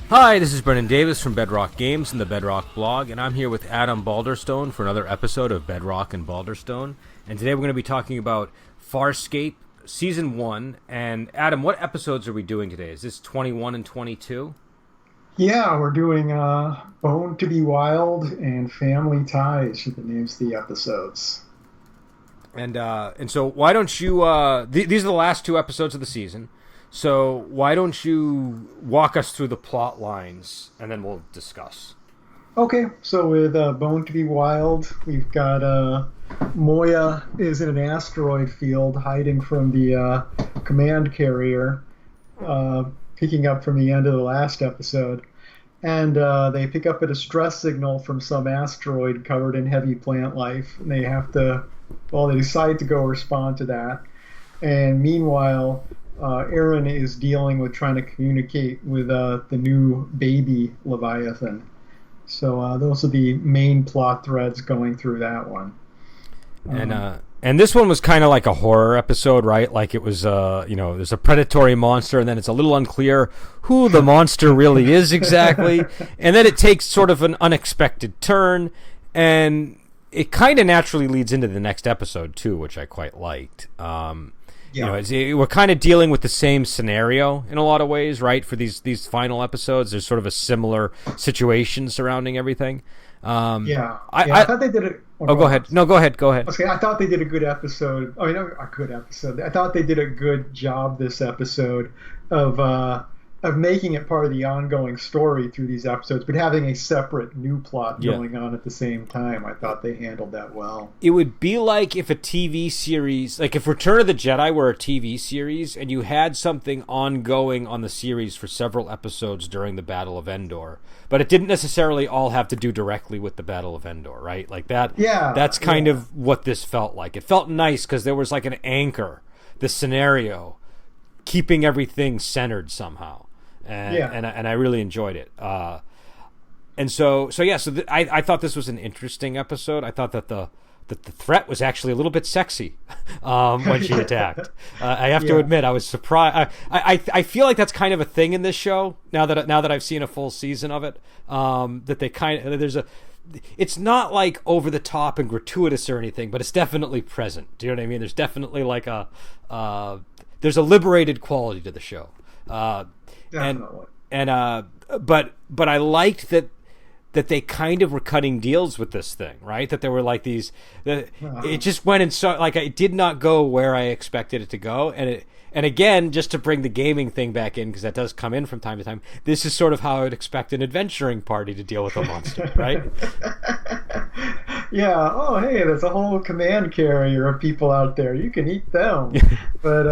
Hi, this is Brendan Davis from Bedrock Games and the Bedrock blog, and I'm here with Adam Balderstone for another episode of Bedrock and Balderstone. And today we're going to be talking about Farscape Season 1. And Adam, what episodes are we doing today? Is this 21 and 22? Yeah, we're doing Bone to be Wild and Family Ties are the names of the episodes. And so why don't you... these are the last two episodes of the season. So why don't you walk us through the plot lines, and then we'll discuss. Okay, so with Bone to be Wild, we've got Moya is in an asteroid field hiding from the command carrier, picking up from the end of the last episode. And they pick up a distress signal from some asteroid covered in heavy plant life. And they they decide to go respond to that. And meanwhile, Aaron is dealing with trying to communicate with the new baby Leviathan. So those are the main plot threads going through that one. And this one was kind of like a horror episode, right? Like it was, there's a predatory monster, and then it's a little unclear who the monster really is exactly. And then it takes sort of an unexpected turn, and it kind of naturally leads into the next episode, too, which I quite liked. We're kind of dealing with the same scenario in a lot of ways, right? For these final episodes, there's sort of a similar situation surrounding everything. I thought they did it. Go ahead. No, go ahead. Okay, I thought they did a good episode. A good episode. I thought they did a good job this episode of making it part of the ongoing story through these episodes, but having a separate new plot going on at the same time. I thought they handled that well. It would be like if a TV series, like if Return of the Jedi were a TV series, and you had something ongoing on the series for several episodes during the Battle of Endor, but it didn't necessarily all have to do directly with the Battle of Endor, right? Like that. Yeah. That's kind of what this felt like. It felt nice because there was like an anchor, the scenario, keeping everything centered somehow. And I really enjoyed it. I thought this was an interesting episode. I thought that the threat was actually a little bit sexy when she attacked. I have to admit, I was surprised. I feel like that's kind of a thing in this show now that I've seen a full season of it. That they it's not like over the top and gratuitous or anything, but it's definitely present. Do you know what I mean? There's definitely like there's a liberated quality to the show. Definitely. But I liked that they kind of were cutting deals with this thing, right? That there were like these, it just went and so like it did not go where I expected it to go, and again, just to bring the gaming thing back in, because that does come in from time to time. This is sort of how I would expect an adventuring party to deal with a monster, right? Yeah. Oh, hey, there's a whole command carrier of people out there. You can eat them. But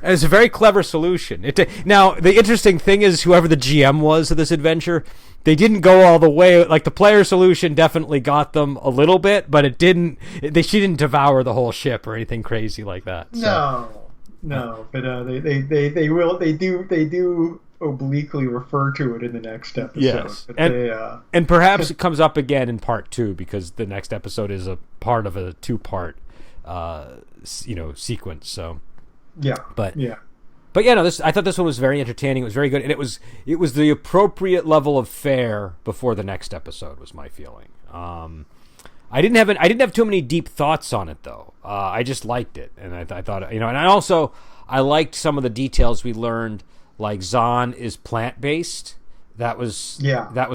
it's a very clever solution. Now, the interesting thing is, whoever the GM was of this adventure, they didn't go all the way. Like the player solution definitely got them a little bit, but it didn't. She didn't devour the whole ship or anything crazy like that. So. No. But they do obliquely refer to it in the next episode. Yes, but and perhaps it comes up again in part 2, because the next episode is a part of a 2-part, sequence. So But I thought this one was very entertaining. It was very good, and it was the appropriate level of fare before the next episode, was my feeling. I didn't have too many deep thoughts on it though. I just liked it, and I thought, and I liked some of the details we learned. Like Zahn is plant-based. That was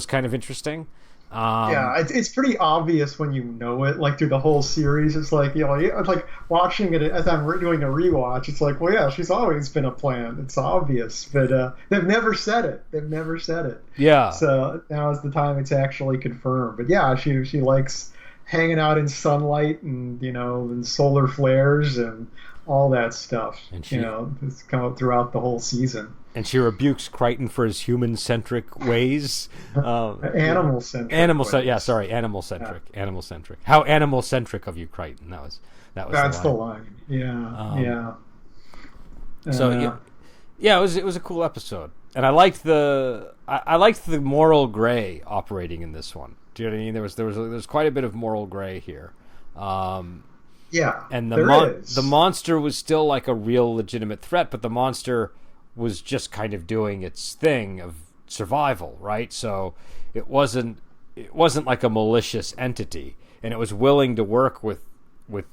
kind of interesting. It's pretty obvious when you know it. Like through the whole series, it's like it's like watching it as I'm doing a rewatch. It's like, well, yeah, she's always been a plant. It's obvious, but they've never said it. Yeah. So now is the time it's actually confirmed. But yeah, she likes hanging out in sunlight and and solar flares and all that stuff. And it's come up throughout the whole season. And she rebukes Crichton for his human-centric ways. Animal-centric. Animal-centric. How animal-centric of you, Crichton. That's the line. Yeah. It was a cool episode, and I liked the moral gray operating in this one. Do you know what I mean? There was quite a bit of moral gray here. And the monster was still like a real legitimate threat, but the monster was just kind of doing its thing of survival, right? So it wasn't like a malicious entity, and it was willing to work with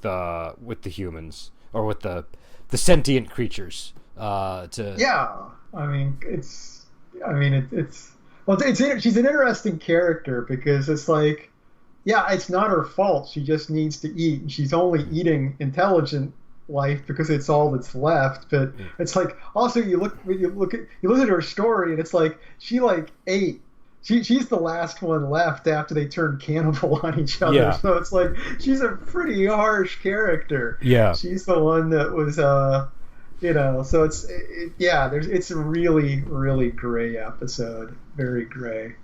the humans, or with the sentient creatures. Yeah, I mean, it's she's an interesting character because it's like, yeah, it's not her fault. She just needs to eat, and she's only eating intelligent life because it's all that's left. But it's like, also you look at her story, and it's like she like ate. She's the last one left after they turned cannibal on each other. Yeah. So it's like she's a pretty harsh character. Yeah. She's the one that was so it's a really, really gray episode. Very gray.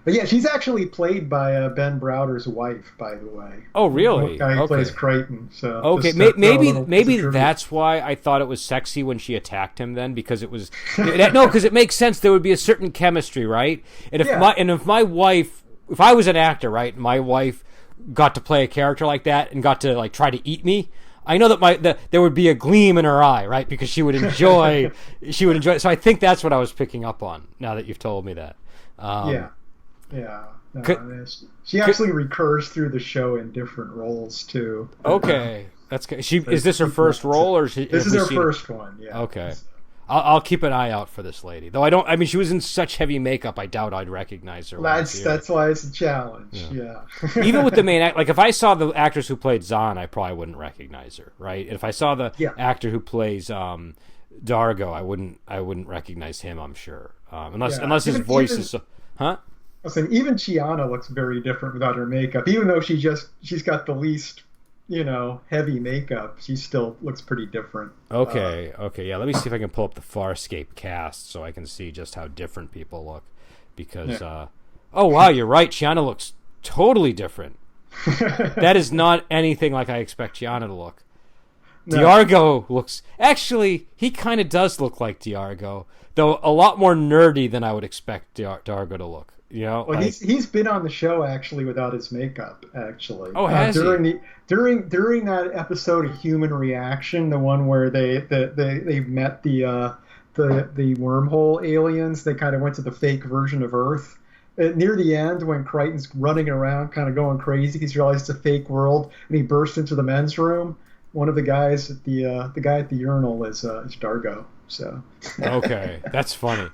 But yeah, she's actually played by Ben Browder's wife, by the way. Oh, really? The guy who plays Crichton. So okay, maybe that's why I thought it was sexy when she attacked him. Then, because it was because it makes sense. There would be a certain chemistry, right? And if I was an actor, right, and my wife got to play a character like that and got to like try to eat me, I know that there would be a gleam in her eye, right? Because she would enjoy it. So I think that's what I was picking up on. Now that you've told me that. Yeah. No, she actually recurs through the show in different roles too. Okay, that's good. Is this her first role, or this is her first one? Yeah. Okay, I'll keep an eye out for this lady. Though I don't. I mean, she was in such heavy makeup. I doubt I'd recognize her. That's why it's a challenge. Yeah. Even with the main act, like if I saw the actress who played Zahn, I probably wouldn't recognize her. Right. If I saw the actor who plays Dargo, I wouldn't recognize him. I'm sure, unless his voice is. Huh? Listen, even Chiana looks very different without her makeup. Even though she's got the least, heavy makeup, she still looks pretty different. Okay, yeah. Let me see if I can pull up the Farscape cast so I can see just how different people look. Because, oh wow, you're right. Chiana looks totally different. That is not anything like I expect Chiana to look. No. Diargo looks... Actually, he kind of does look like Diargo, though a lot more nerdy than I would expect Diargo to look. Well, he's been on the show actually without his makeup. Actually, has he? During that episode of Human Reaction, the one where they met the wormhole aliens, they kind of went to the fake version of Earth. Near the end, when Crichton's running around, kind of going crazy, he's realized it's a fake world, and he bursts into the men's room. One of the guys at the guy at the urinal is Dargo. So okay, that's funny.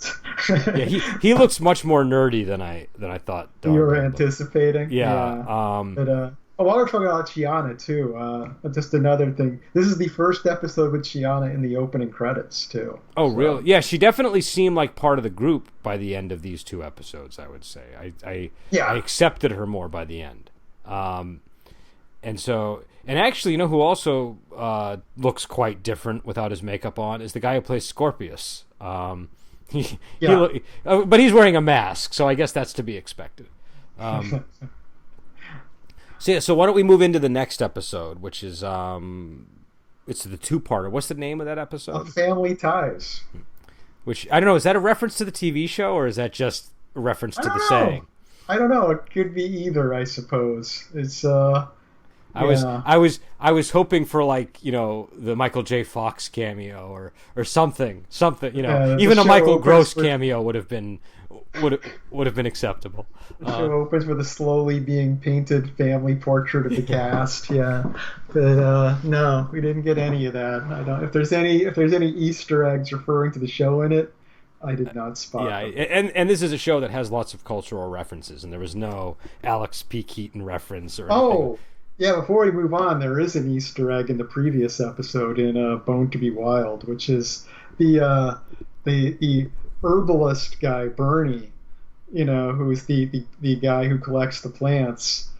Yeah, he looks much more nerdy than I thought. You were anticipating. Yeah. But while we're talking about Chiana too, just another thing. This is the first episode with Chiana in the opening credits too. Oh, really? Yeah, she definitely seemed like part of the group by the end of these two episodes. I would say I accepted her more by the end. And actually, you know who also looks quite different without his makeup on is the guy who plays Scorpius. But he's wearing a mask, so I guess that's to be expected. So why don't we move into the next episode, which is it's the two-parter. What's the name of that episode? Family Ties. Which I don't know. Is that a reference to the TV show, or is that just a reference to the saying? I don't know. It could be either, I suppose. It's I was hoping for the Michael J. Fox cameo or something even a Michael Gross cameo would have been acceptable. The show opens with a slowly being painted family portrait of the cast. Yeah, but no, we didn't get any of that. I don't. If there's any Easter eggs referring to the show in it, I did not spot. Yeah, them. and this is a show that has lots of cultural references, and there was no Alex P. Keaton reference or anything. Oh. Yeah, before we move on, there is an Easter egg in the previous episode in Bone to be Wild, which is the herbalist guy, Bernie, who is the guy who collects the plants.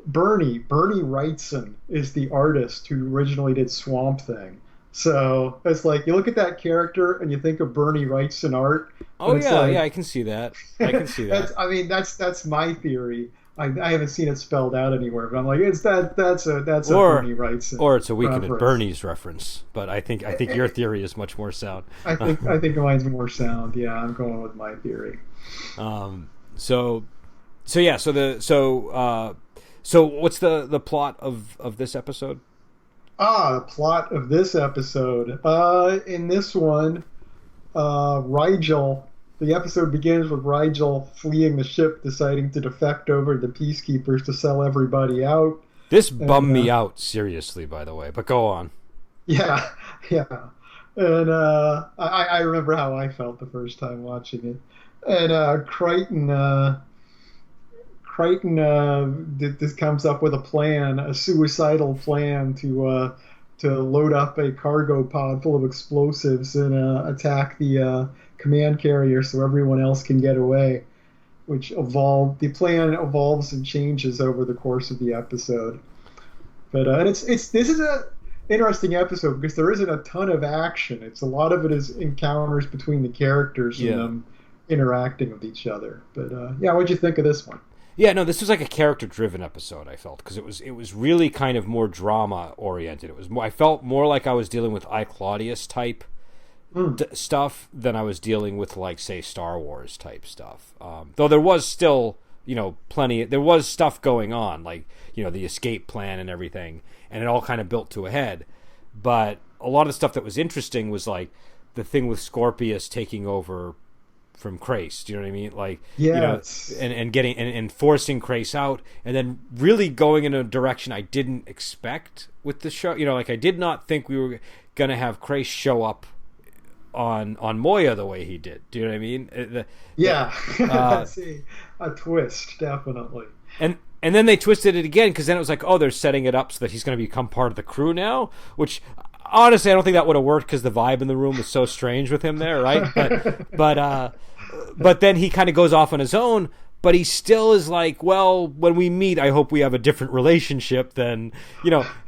Bernie Wrightson is the artist who originally did Swamp Thing. So it's like you look at that character and you think of Bernie Wrightson art. Oh yeah, I can see that. That's my theory. I haven't seen it spelled out anywhere, but I'm like, that's a Bernie Wrightson. Or it's a Weekend at Bernie's reference. But I think your theory is much more sound. I think mine's more sound. Yeah, I'm going with my theory. So what's the plot of this episode? The plot of this episode. In this one, Rigel. The episode begins with Rigel fleeing the ship, deciding to defect over to the Peacekeepers to sell everybody out. This bummed me out, seriously, by the way, but go on. Yeah, yeah. And I remember how I felt the first time watching it. And Crichton this comes up with a plan, a suicidal plan to load up a cargo pod full of explosives and attack the command carrier so everyone else can get away. The plan evolves and changes over the course of the episode. But and this is a interesting episode because there isn't a ton of action. A lot of it is encounters between the characters and them interacting with each other. But what'd you think of this one? Yeah, no, this was like a character-driven episode, I felt, because it was really kind of more drama-oriented. I felt more like I was dealing with Claudius type stuff than I was dealing with, like, say, Star Wars type stuff. Though there was still, there was stuff going on, like, the escape plan and everything, and it all kind of built to a head. But a lot of the stuff that was interesting was, like, the thing with Scorpius taking over from Crace, do you know what I mean? Like, and getting and forcing Crace out, and then really going in a direction I didn't expect with the show. Like, I did not think we were gonna have Crace show up on Moya the way he did. Do you know what I mean? See, a twist, definitely. And then they twisted it again because then it was like, oh, they're setting it up so that he's going to become part of the crew now, which. Honestly, I don't think that would have worked because the vibe in the room was so strange with him there, right? But then he kind of goes off on his own, but he still is like, well, when we meet, I hope we have a different relationship than,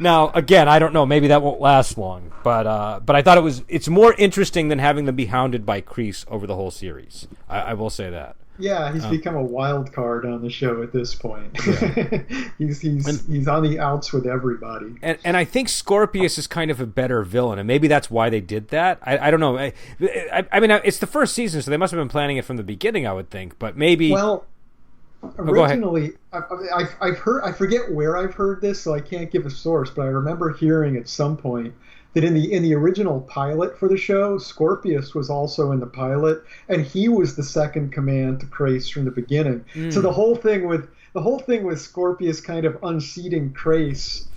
Now, again, I don't know. Maybe that won't last long. But I thought it's more interesting than having them be hounded by Kreese over the whole series. I will say that. Yeah, he's become a wild card on the show at this point. Yeah. he's on the outs with everybody. And I think Scorpius is kind of a better villain, and maybe that's why they did that. I don't know. I mean, it's the first season, so they must have been planning it from the beginning, I would think. But maybe. Well, originally, I've heard. I forget where I've heard this, so I can't give a source. But I remember hearing at some point that in the original pilot for the show, Scorpius was also in the pilot, and he was the second command to Crace from the beginning. So the whole thing with Scorpius kind of unseating Crace,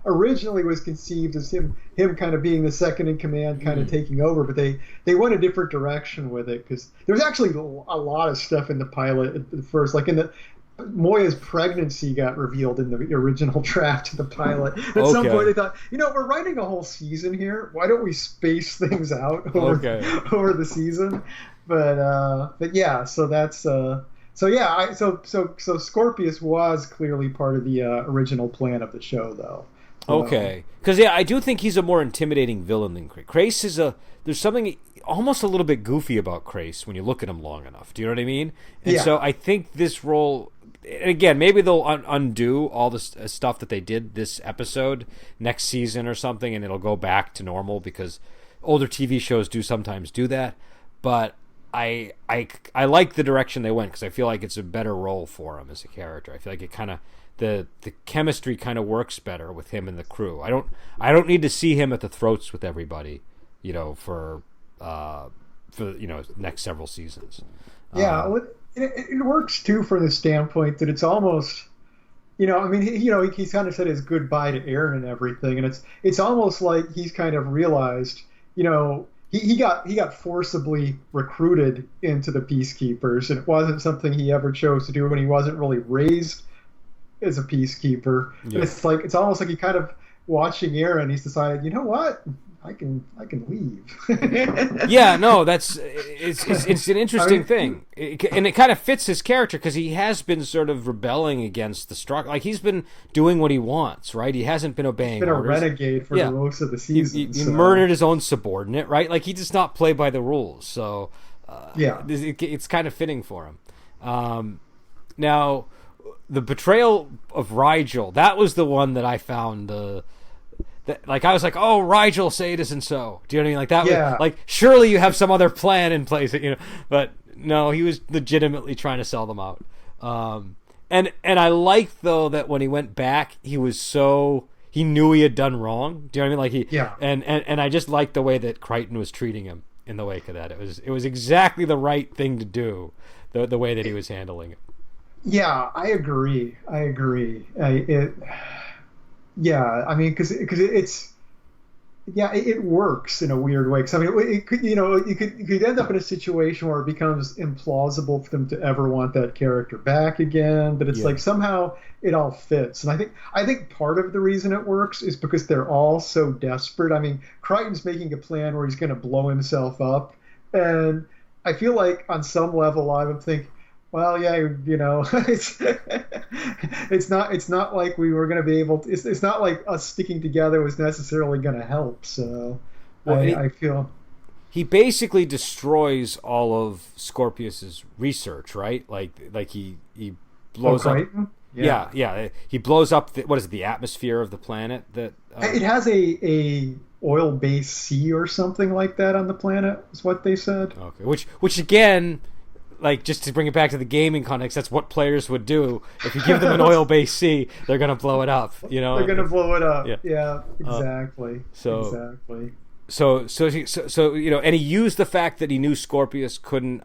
originally was conceived as him kind of being the second in command, kind of taking over, but they went a different direction with it because there was actually a lot of stuff in the pilot at first, like in the. Moya's pregnancy got revealed in the original draft of the pilot. At some point, they thought, we're writing a whole season here. Why don't we space things out over the season? But yeah, so that's so Scorpius was clearly part of the original plan of the show, though. Okay, because I do think he's a more intimidating villain than Crace. Crace is there's something almost a little bit goofy about Crace when you look at him long enough. Do you know what I mean? And so I think this role. And again, maybe they'll undo all the stuff that they did this episode next season or something, and it'll go back to normal because older TV shows do sometimes do that. But I like the direction they went because I feel like it's a better role for him as a character. I feel like it kind of the chemistry kind of works better with him and the crew. I don't need to see him at the throats with everybody, for next several seasons. Yeah. It works too from the standpoint that it's almost, he kind of said his goodbye to Aaron and everything, and it's almost like he's kind of realized, he got forcibly recruited into the Peacekeepers, and it wasn't something he ever chose to do, and he wasn't really raised as a Peacekeeper. Yeah. It's almost like he kind of watching Aaron, he's decided, you know what? I can leave. Yeah, no, it's an interesting thing, and it kind of fits his character because he has been sort of rebelling against the structure. Like he's been doing what he wants, right? He hasn't been obeying. He's been orders. A renegade for most of the season. He murdered his own subordinate, right? Like he does not play by the rules. So it's kind of fitting for him. Now, the betrayal of Rigel, that was the one that I found. I was like, oh, Rigel, say it isn't so. Do you know what I mean? Like that was like, surely you have some other plan in place, But no, he was legitimately trying to sell them out. And I like though that when he went back, he he knew he had done wrong. Do you know what I mean? Like Yeah. And I just liked the way that Crichton was treating him in the wake of that. It was exactly the right thing to do, the way that he was handling it. Yeah, I agree. Yeah, I mean, because it's it works in a weird way. Because I mean, it could you could end up in a situation where it becomes implausible for them to ever want that character back again. But it's like somehow it all fits, and I think part of the reason it works is because they're all so desperate. I mean, Crichton's making a plan where he's going to blow himself up, and I feel like on some level I would think, well, yeah, it's not like we were going to be able to. It's not like us sticking together was necessarily going to help. So, I feel he basically destroys all of Scorpius's research, right? Like he blows up. Yeah. He blows up the atmosphere of the planet that it has a oil-based sea or something like that on the planet. Is what they said. Okay, which again. Like, just to bring it back to the gaming context, that's what players would do. If you give them an oil-based sea, they're going to blow it up, you know? They're going to blow it up. Yeah, yeah, exactly. Exactly. So, you know, and he used the fact that he knew Scorpius couldn't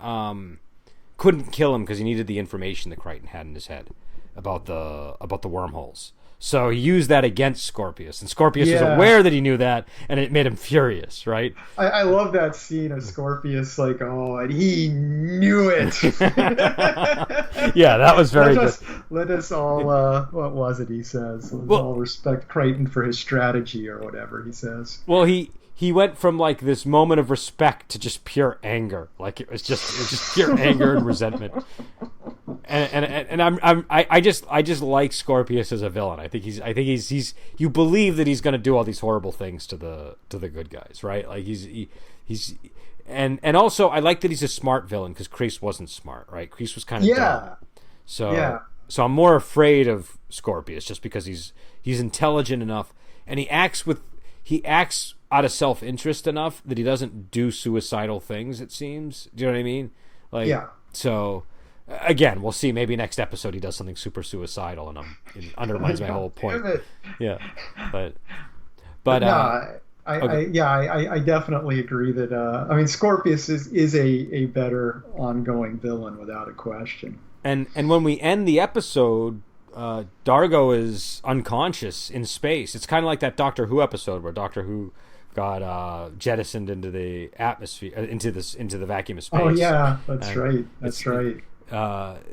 kill him because he needed the information that Crichton had in his head about the wormholes. So he used that against Scorpius, and Scorpius was aware that he knew that, and it made him furious, right? I love that scene of Scorpius, like, and he knew it. Yeah, that was very good. Let us all, what was it he says? Let us all respect Crichton for his strategy, or whatever he says. Well, he went from like this moment of respect to just pure anger. Like it was just pure anger and resentment. And I just like Scorpius as a villain. I think he's you believe that he's going to do all these horrible things to the good guys, right? Like he's and also I like that he's a smart villain because Kreese wasn't smart, right? Kreese was kind of dumb. So I'm more afraid of Scorpius just because he's intelligent enough and he acts out of self-interest enough that he doesn't do suicidal things, it seems. Do you know what I mean? Like, so, again, we'll see. Maybe next episode he does something super suicidal and it undermines my whole point. Yeah. But no, I definitely agree that, I mean, Scorpius is a better ongoing villain without a question. And when we end the episode, Dargo is unconscious in space. It's kind of like that Doctor Who episode where Doctor Who got jettisoned into the atmosphere, into the vacuum of space. Oh yeah, that's right.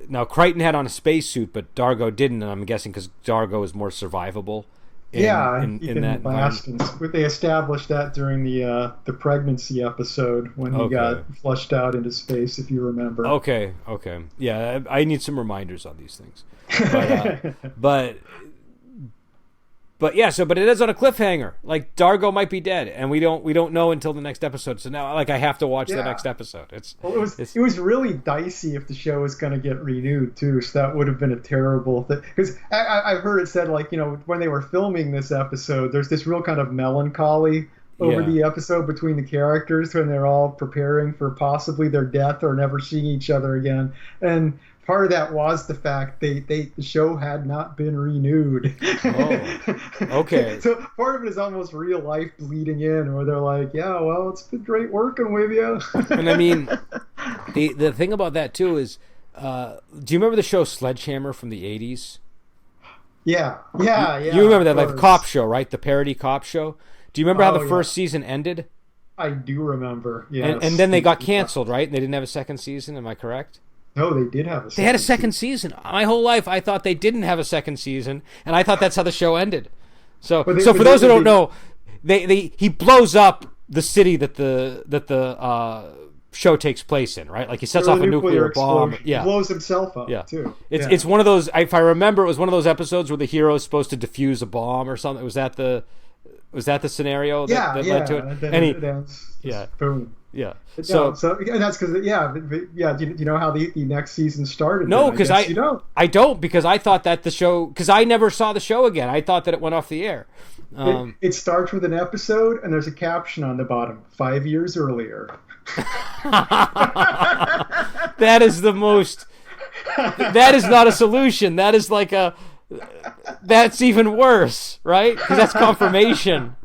Now Crichton had on a spacesuit, but Dargo didn't, and I'm guessing because Dargo is more survivable. In that last. They established that during the pregnancy episode when he got flushed out into space, if you remember. Okay. Yeah, I need some reminders on these things. But yeah, but it is on a cliffhanger. Like Dargo might be dead, and we don't know until the next episode. So now, like, I have to watch the next episode. It was really dicey if the show was going to get renewed too. So that would have been a terrible thing. Because I've heard it said, like, you know, when they were filming this episode, there's this real kind of melancholy over the episode between the characters when they're all preparing for possibly their death or never seeing each other again. And part of that was the fact the show had not been renewed. Oh, okay. So part of it is almost real life bleeding in, where they're like, "Yeah, well, it's been great working with you." And I mean, the thing about that too is, do you remember the show Sledgehammer from the '80s? Yeah. You remember that, like, cop show, right? The parody cop show. Do you remember how the first season ended? I do remember. Yes. And then they got canceled, right? And they didn't have a second season. Am I correct? No, they did have a second season. They had a second season. My whole life, I thought they didn't have a second season, and I thought that's how the show ended. So for those who don't know, he blows up the city that the show takes place in, right? Like, he sets off a nuclear bomb. Yeah. He blows himself up, too. It's one of those, if I remember, it was one of those episodes where the hero is supposed to defuse a bomb or something. Was that the scenario that led to it? And boom. Yeah. So and that's because do you know how the next season started? No, because I don't, because I thought that the show, because I never saw the show again. I thought that it went off the air. It starts with an episode and there's a caption on the bottom: 5 years earlier. That is the most. That is not a solution. That is like a. that's even worse, right? Because that's confirmation.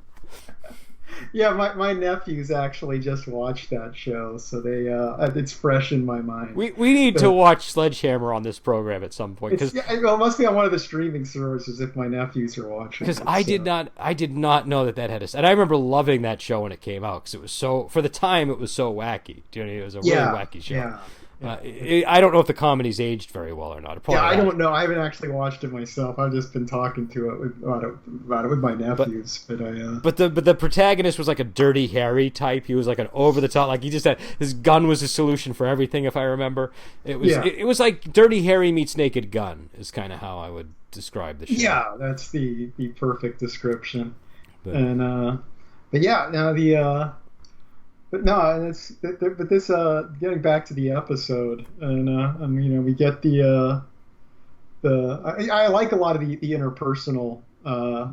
Yeah, my nephews actually just watched that show, so they it's fresh in my mind. We need to watch Sledgehammer on this program at some point, because it must be on one of the streaming services if my nephews are watching. Because I did not know that had and I remember loving that show when it came out, because it was so, for the time, it was so wacky. Do you know, it was a really wacky show. Yeah. I don't know if the comedy's aged very well or not. I don't know. I haven't actually watched it myself. I've just been talking about it with my nephews. But the protagonist was like a Dirty Harry type. He was like an over the top. Like, he just had, his gun was a solution for everything. If I remember, it was like Dirty Harry meets Naked Gun is kind of how I would describe the show. Yeah, that's the perfect description. But yeah, now the. But no, and this getting back to the episode, and we get I like a lot of the interpersonal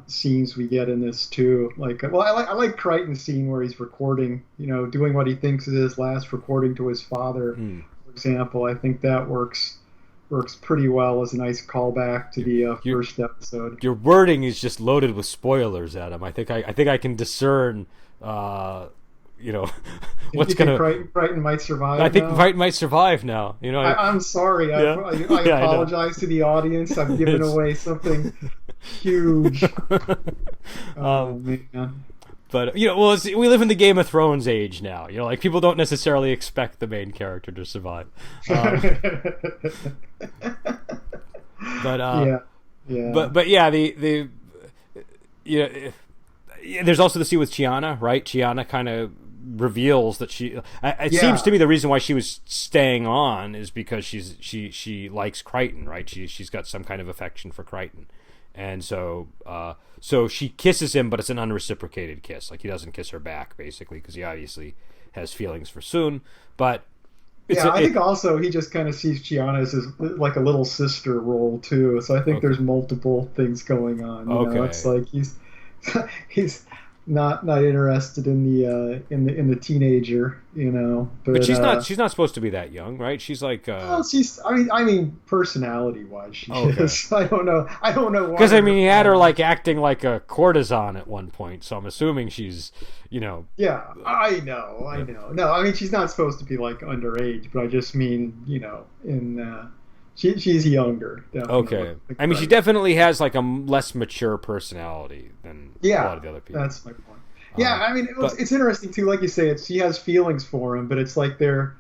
scenes we get in this too. Like, well, I like Crichton's scene where he's recording, doing what he thinks is his last recording to his father, for example. I think that works pretty well as a nice callback to the first episode. Your wording is just loaded with spoilers, Adam. I think I can discern. What's gonna Crichton might survive. I think Crichton might survive now. I'm sorry. I apologize to the audience. I've given away something huge. Man. But we live in the Game of Thrones age now. Like, people don't necessarily expect the main character to survive. But there's also the scene with Chiana, right? Chiana kind of reveals that it seems to me the reason why she was staying on is because she likes Crichton, right? She's got some kind of affection for Crichton, and so she kisses him, but it's an unreciprocated kiss. Like, he doesn't kiss her back, basically, because he obviously has feelings for Soon. But I think also he just kind of sees Chiana as like a little sister role too. So I think there's multiple things going on. It's like he's not interested in the teenager, But she's not supposed to be that young, right? She's like I mean personality wise she is. I don't know why. Because he had her like acting like a courtesan at one point, so I'm assuming she's Yeah, I know. No, I mean, she's not supposed to be like underage, but I just mean she's younger. Definitely. Okay. I mean, she definitely has like a less mature personality than a lot of the other people. That's my point. Yeah, I mean, it's interesting too. Like you say, she has feelings for him, but it's like they're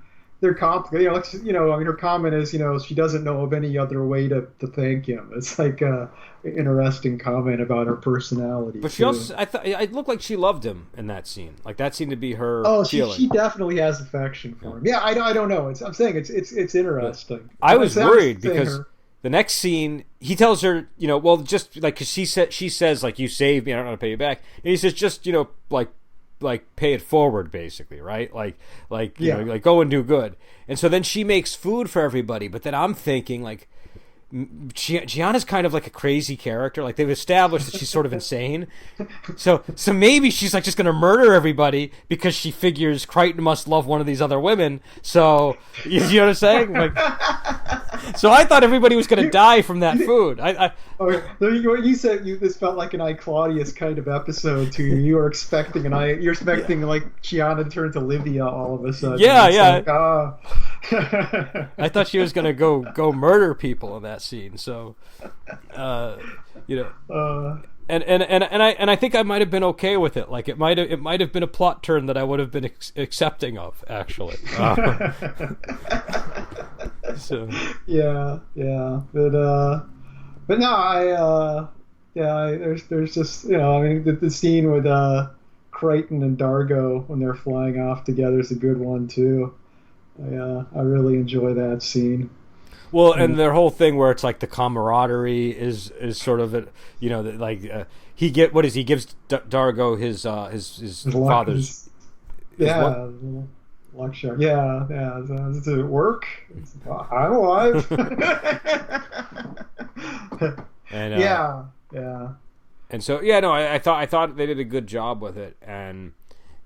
complicated. I mean, her comment is, she doesn't know of any other way to thank him. It's like an interesting comment about her personality. But she also, it looked like she loved him in that scene. Like, that seemed to be her. Oh, feeling. She definitely has affection for him. Yeah, I don't know. I'm saying it's interesting. But I was worried because the next scene, he tells her, just like, because she says like, you saved me, I don't know how to pay you back, and he says, just like pay it forward, basically, right? Like go and do good. And so then she makes food for everybody, but then I'm thinking like, Gianna's kind of like a crazy character. Like, they've established that she's sort of insane. So maybe she's like just gonna murder everybody because she figures Crichton must love one of these other women. So you know what I'm saying? Like, so I thought everybody was gonna die from that food. You said this felt like an I, Claudius kind of episode to you. You were expecting like Gianna to turn to Livia all of a sudden. Yeah. I thought she was gonna go murder people in that scene. So, and I think I might have been okay with it. Like, it might have been a plot turn that I would have been accepting of, actually. So but no, there's just the scene with Crichton and Dargo when they're flying off together is a good one too. I really enjoy that scene. Well, and their whole thing where it's like the camaraderie is sort of he gives Dargo his father's lecture. Yeah. Does it work? I'm alive. And yeah. And so I thought they did a good job with it, and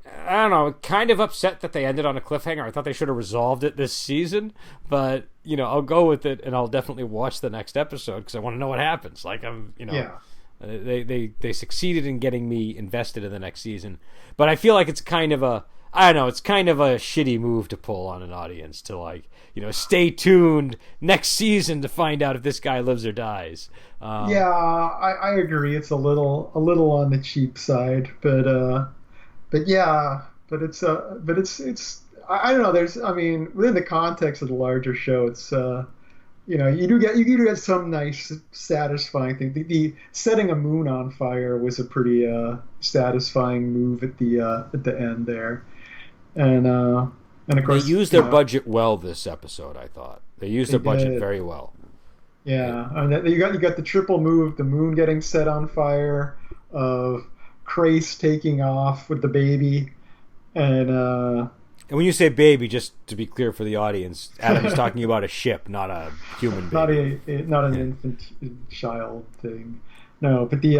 I don't know, kind of upset that they ended on a cliffhanger. I thought they should have resolved it this season, but I'll go with it, and I'll definitely watch the next episode because I want to know what happens. Like Yeah. They succeeded in getting me invested in the next season, but I feel like it's kind of a I don't know, it's kind of a shitty move to pull on an audience to stay tuned next season to find out if this guy lives or dies. Yeah, I agree. It's a little on the cheap side, but yeah, but it's I don't know. Within the context of the larger show, it's you do get some nice satisfying thing. The setting a moon on fire was a pretty satisfying move at the end there, and of course they used their budget well this episode. I thought they used their budget very well. Yeah, and you got the triple move, the moon getting set on fire, of Crace taking off with the baby, and when you say baby, just to be clear for the audience, Adam is talking about a ship, not a human baby. Not an infant child thing. No, but the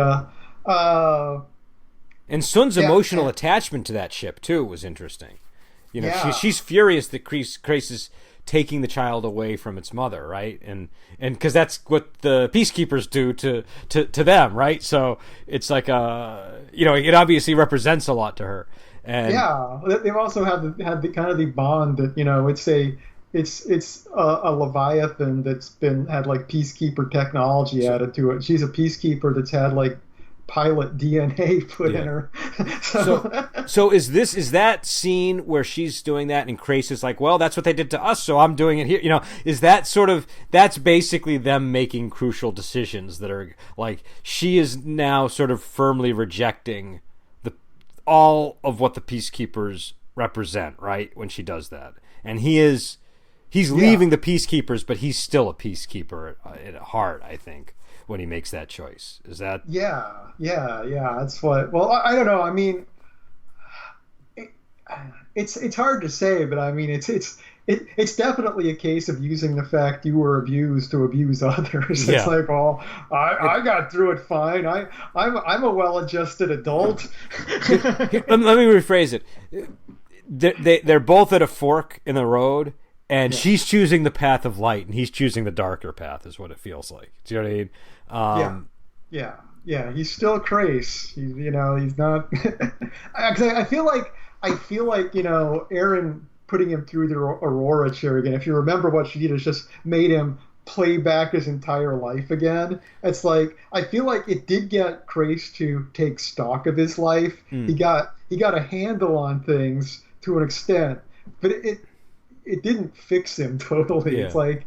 and Sun's emotional attachment to that ship too was interesting. She's furious that Crace is taking the child away from its mother, right? And because that's what the peacekeepers do to them, right? So it's like it obviously represents a lot to her. And they've also had the kind of the bond that it's a Leviathan that's had like peacekeeper technology added to it. She's a peacekeeper that's had like pilot DNA put in her. So is that scene where she's doing that and Crace is like, well, that's what they did to us, so I'm doing it here. Is that that's basically them making crucial decisions that are like she is now sort of firmly rejecting all of what the peacekeepers represent, right? When she does that, and he's leaving the peacekeepers, but he's still a peacekeeper at heart, I think, when he makes that choice. Is that? Yeah. That's what. Well, I don't know. I mean, it's hard to say, but I mean, it's definitely a case of using the fact you were abused to abuse others. Yeah. It's like, well, I got through it fine. I'm a well-adjusted adult. Let me rephrase it. They're both at a fork in the road, and she's choosing the path of light, and he's choosing the darker path. Is what it feels like. Do you know what I mean? Yeah. He's still Crace. He's not. I feel like Aaron putting him through the Aurora chair again. If you remember what she did, is just made him play back his entire life again. It's like I feel like it did get Crace to take stock of his life. He got a handle on things to an extent, but it didn't fix him totally. Yeah. It's like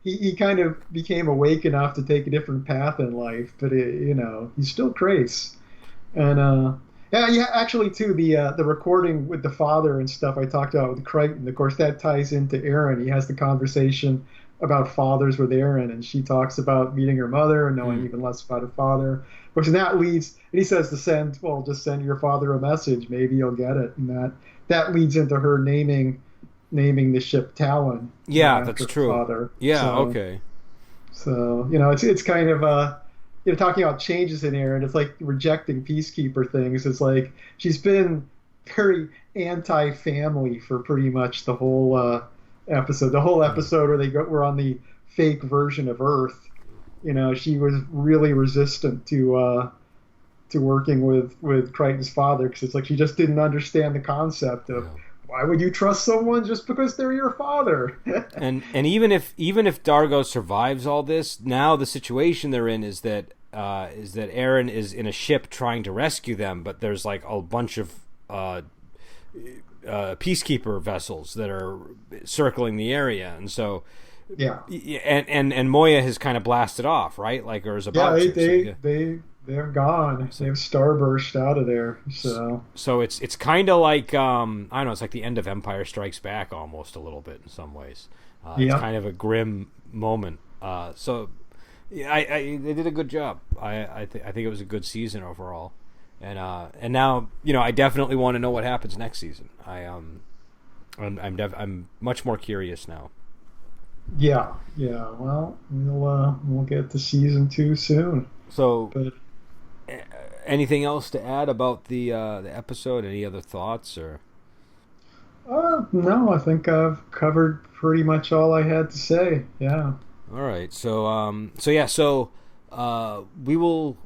he kind of became awake enough to take a different path in life, but he's still Crace. And actually too, the recording with the father and stuff I talked about with Crichton, of course that ties into Aaron. He has the conversation about fathers with Aaron, and she talks about meeting her mother and knowing even less about her father. Which that leads, and he says just send your father a message, maybe you'll get it, and that leads into her naming the ship Talon. Yeah, that's true. Father. Yeah, okay. So it's kind of talking about changes in Aaron, it's like rejecting peacekeeper things. It's like she's been very anti-family for pretty much the whole episode. The whole episode where we're on the fake version of Earth. She was really resistant to working with Crichton's father, because it's like she just didn't understand the concept of why would you trust someone just because they're your father? and even if Dargo survives all this, now the situation they're in is that Aaron is in a ship trying to rescue them, but there's like a bunch of peacekeeper vessels that are circling the area, and so and Moya has kind of blasted off, right? Like, or is about they're gone. They've starburst out of there. So it's kind of like I don't know. It's like the end of Empire Strikes Back almost a little bit in some ways. It's kind of a grim moment. They did a good job. I think it was a good season overall. And now I definitely want to know what happens next season. I'm much more curious now. Yeah. Well, we'll get to season 2 soon. So, anything else to add about the episode? Any other thoughts or? No, I think I've covered pretty much all I had to say. Yeah. All right. So we will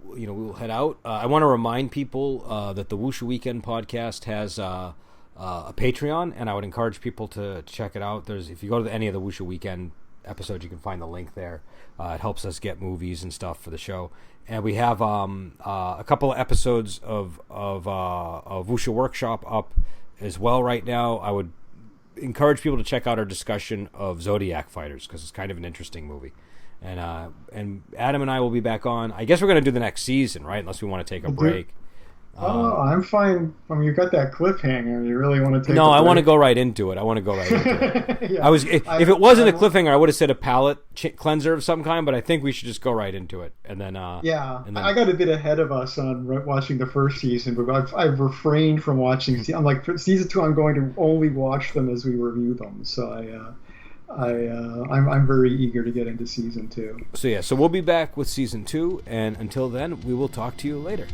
head out. I want to remind people that the Wushu Weekend podcast has a Patreon, and I would encourage people to check it out. If you go to any of the Wushu Weekend episodes, you can find the link there. It helps us get movies and stuff for the show. And we have a couple of episodes of Wushu Workshop up as well right now. I would encourage people to check out our discussion of Zodiac Fighters because it's kind of an interesting movie. And Adam and I will be back on. I guess we're going to do the next season, right? Unless we want to take a break. I'm fine. I mean, you got that cliffhanger. You really want to take? No, I want to go right into it. Yeah. If it wasn't a cliffhanger, I would have said a palate cleanser of some kind. But I think we should just go right into it, and then. I got a bit ahead of us on watching the first season, but I've refrained from watching. I'm like, for season 2, I'm going to only watch them as we review them. So I'm very eager to get into season 2. So we'll be back with season 2, and until then, we will talk to you later.